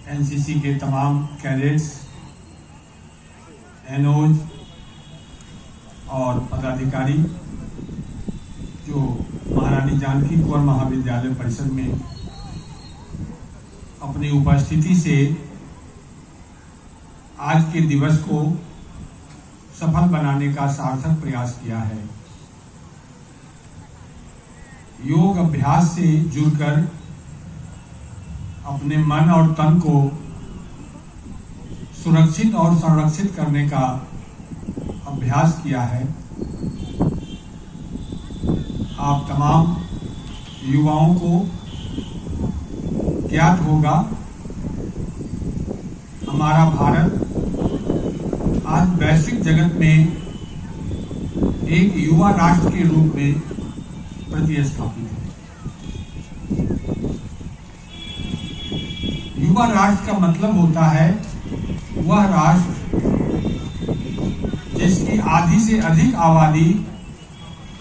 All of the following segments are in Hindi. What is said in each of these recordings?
एनसीसी के तमाम कैडेट्स, एनओज और पदाधिकारी जो महारानी जानकी कौर महाविद्यालय परिसर में अपनी उपस्थिति से आज के दिवस को सफल बनाने का सार्थक प्रयास किया है। योग अभ्यास से जुड़कर अपने मन और तन को सुरक्षित और संरक्षित करने का अभ्यास किया है। आप तमाम युवाओं को ज्ञात होगा, हमारा भारत आज वैश्विक जगत में एक युवा राष्ट्र के रूप में प्रतिस्थापित है। युवा राष्ट्र का मतलब होता है वह राष्ट्र जिसकी आधी से अधिक आबादी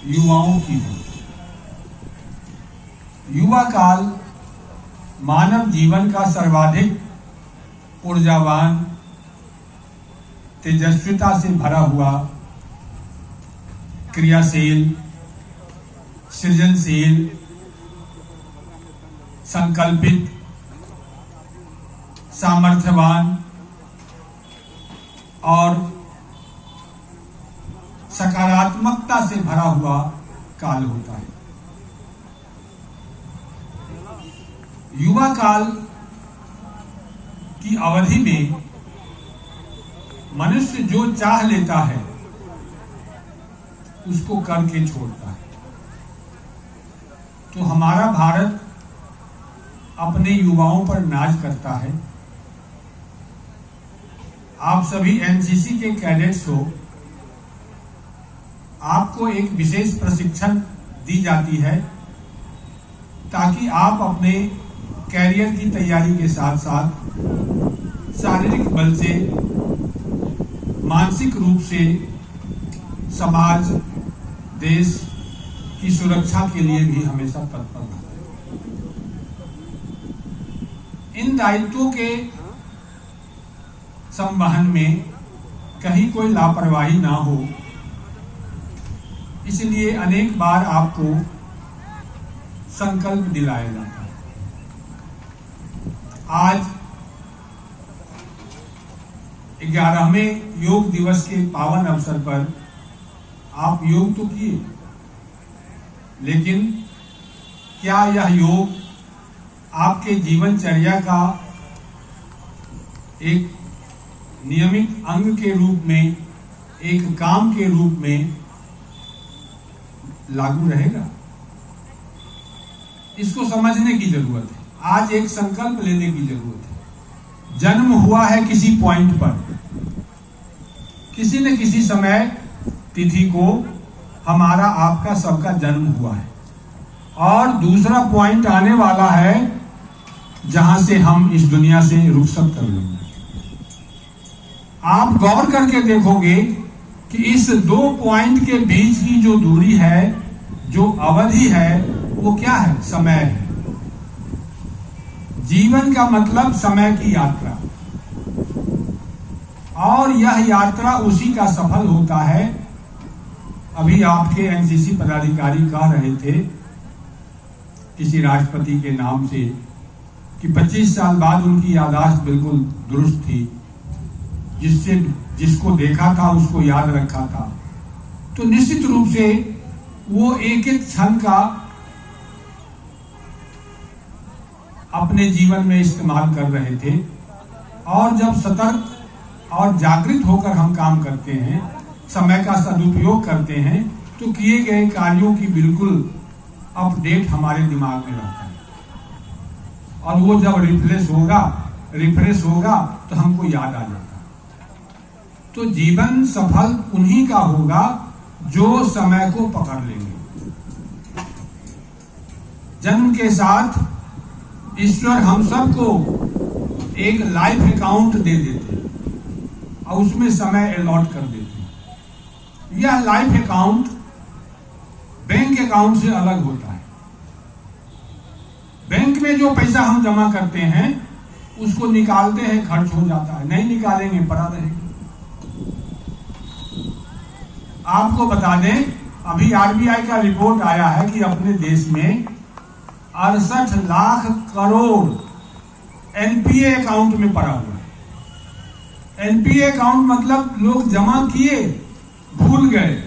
युवाओं की हो। युवा काल मानव जीवन का सर्वाधिक ऊर्जावान, तेजस्विता से भरा हुआ, क्रियाशील, सृजनशील, संकल्पित, सामर्थ्यवान और सकारात्मकता से भरा हुआ काल होता है। युवा काल की अवधि में मनुष्य जो चाह लेता है उसको करके छोड़ता है। तो हमारा भारत अपने युवाओं पर नाज करता है। आप सभी एनसीसी के कैडेट्स हो, आपको एक विशेष प्रशिक्षण दी जाती है ताकि आप अपने कैरियर की तैयारी के साथ साथ शारीरिक बल से, मानसिक रूप से समाज, देश की सुरक्षा के लिए भी हमेशा तत्पर रहें। इन दायित्वों के संवहन में कहीं कोई लापरवाही ना हो, इसलिए अनेक बार आपको संकल्प दिलाया जाता है। आज 11वें योग दिवस के पावन अवसर पर आप योग तो किए, लेकिन क्या यह योग आपके जीवनचर्या का एक नियमित अंग के रूप में, एक काम के रूप में लागू रहेगा? इसको समझने की जरूरत है। आज एक संकल्प लेने की जरूरत है। जन्म हुआ है किसी पॉइंट पर, किसी न किसी समय तिथि को हमारा आपका सबका जन्म हुआ है, और दूसरा पॉइंट आने वाला है जहां से हम इस दुनिया से रुखसत कर लेंगे। आप गौर करके देखोगे कि इस दो पॉइंट के बीच की जो दूरी है, जो अवधि है, वो क्या है? समय है। जीवन का मतलब समय की यात्रा, और यह यात्रा उसी का सफल होता है। अभी आपके एनसीसी पदाधिकारी कह रहे थे किसी राष्ट्रपति के नाम से कि 25 साल बाद उनकी याददाश्त बिल्कुल दुरुस्त थी, जिसको देखा था उसको याद रखा था। तो निश्चित रूप से वो एक एक क्षण का अपने जीवन में इस्तेमाल कर रहे थे। और जब सतर्क और जागृत होकर हम काम करते हैं, समय का सदुपयोग करते हैं, तो किए गए कार्यों की बिल्कुल अपडेट हमारे दिमाग में रहता है, और वो जब रिफ्रेश होगा तो हमको याद आ जाता है। तो जीवन सफल उन्हीं का होगा जो समय को पकड़ लेंगे। जन्म के साथ ईश्वर हम सबको एक लाइफ अकाउंट दे देते हैं और उसमें समय अलॉट कर देते हैं। यह लाइफ अकाउंट बैंक अकाउंट से अलग होता है। बैंक में जो पैसा हम जमा करते हैं उसको निकालते हैं, खर्च हो जाता है, नहीं निकालेंगे पड़ा रहेगा। आपको बता दें, अभी आरबीआई का रिपोर्ट आया है कि अपने देश में 68 लाख करोड़ एनपीए अकाउंट में पड़ा हुआ है। एनपीए अकाउंट मतलब लोग जमा किए, भूल गए,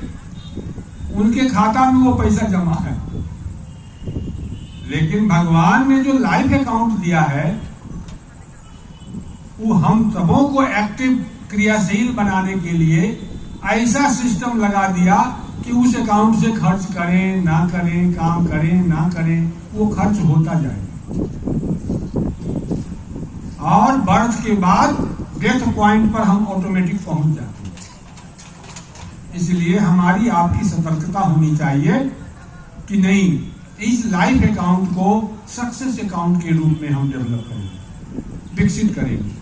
उनके खाता में वो पैसा जमा है। लेकिन भगवान ने जो लाइफ अकाउंट दिया है वो हम सबों को एक्टिव, क्रियाशील बनाने के लिए ऐसा सिस्टम लगा दिया कि उस अकाउंट से खर्च करें ना करें, काम करें ना करें, वो खर्च होता जाएगा। और बर्थ के बाद डेथ पॉइंट पर हम ऑटोमेटिक पहुंच जाते हैं। इसलिए हमारी आपकी सतर्कता होनी चाहिए कि नहीं, इस लाइफ अकाउंट को सक्सेस अकाउंट के रूप में हम डेवलप करेंगे, विकसित करेंगे,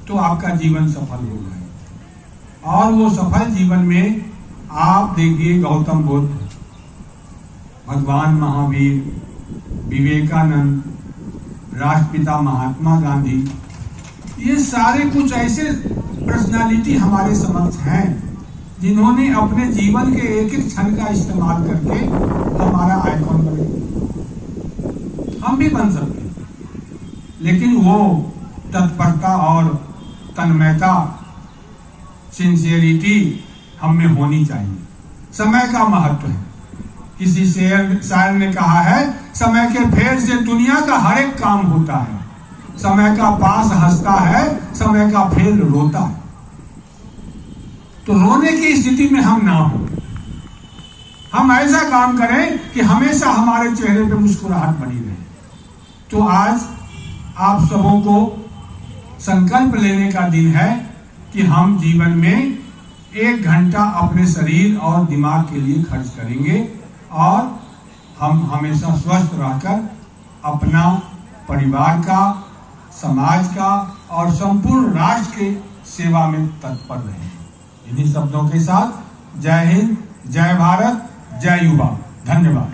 तो आपका जीवन सफल होगा। और वो सफल जीवन में आप देखिए, गौतम बुद्ध, भगवान महावीर, विवेकानंद, राष्ट्रपिता महात्मा गांधी, ये सारे कुछ ऐसे पर्सनालिटी हमारे समक्ष हैं जिन्होंने अपने जीवन के एक एक क्षण का इस्तेमाल करके हमारा आइकॉन बने। हम भी बन सकते हैं, लेकिन वो तत्परता और तन्मयता, सिंसियरिटी हम में होनी चाहिए। समय का महत्व है। किसी शायर ने कहा है, समय के फेर से दुनिया का हर एक काम होता है। समय का पास हंसता है, समय का फेर रोता है। तो रोने की स्थिति में हम ना हो, हम ऐसा काम करें कि हमेशा हमारे चेहरे पे मुस्कुराहट बनी रहे। तो आज आप सबों को संकल्प लेने का दिन है कि हम जीवन में 1 घंटा अपने शरीर और दिमाग के लिए खर्च करेंगे और हम हमेशा स्वस्थ रहकर अपना, परिवार का, समाज का और संपूर्ण राष्ट्र के सेवा में तत्पर रहेंगे। इन्हीं शब्दों के साथ जय हिंद, जय भारत, जय युवा। धन्यवाद।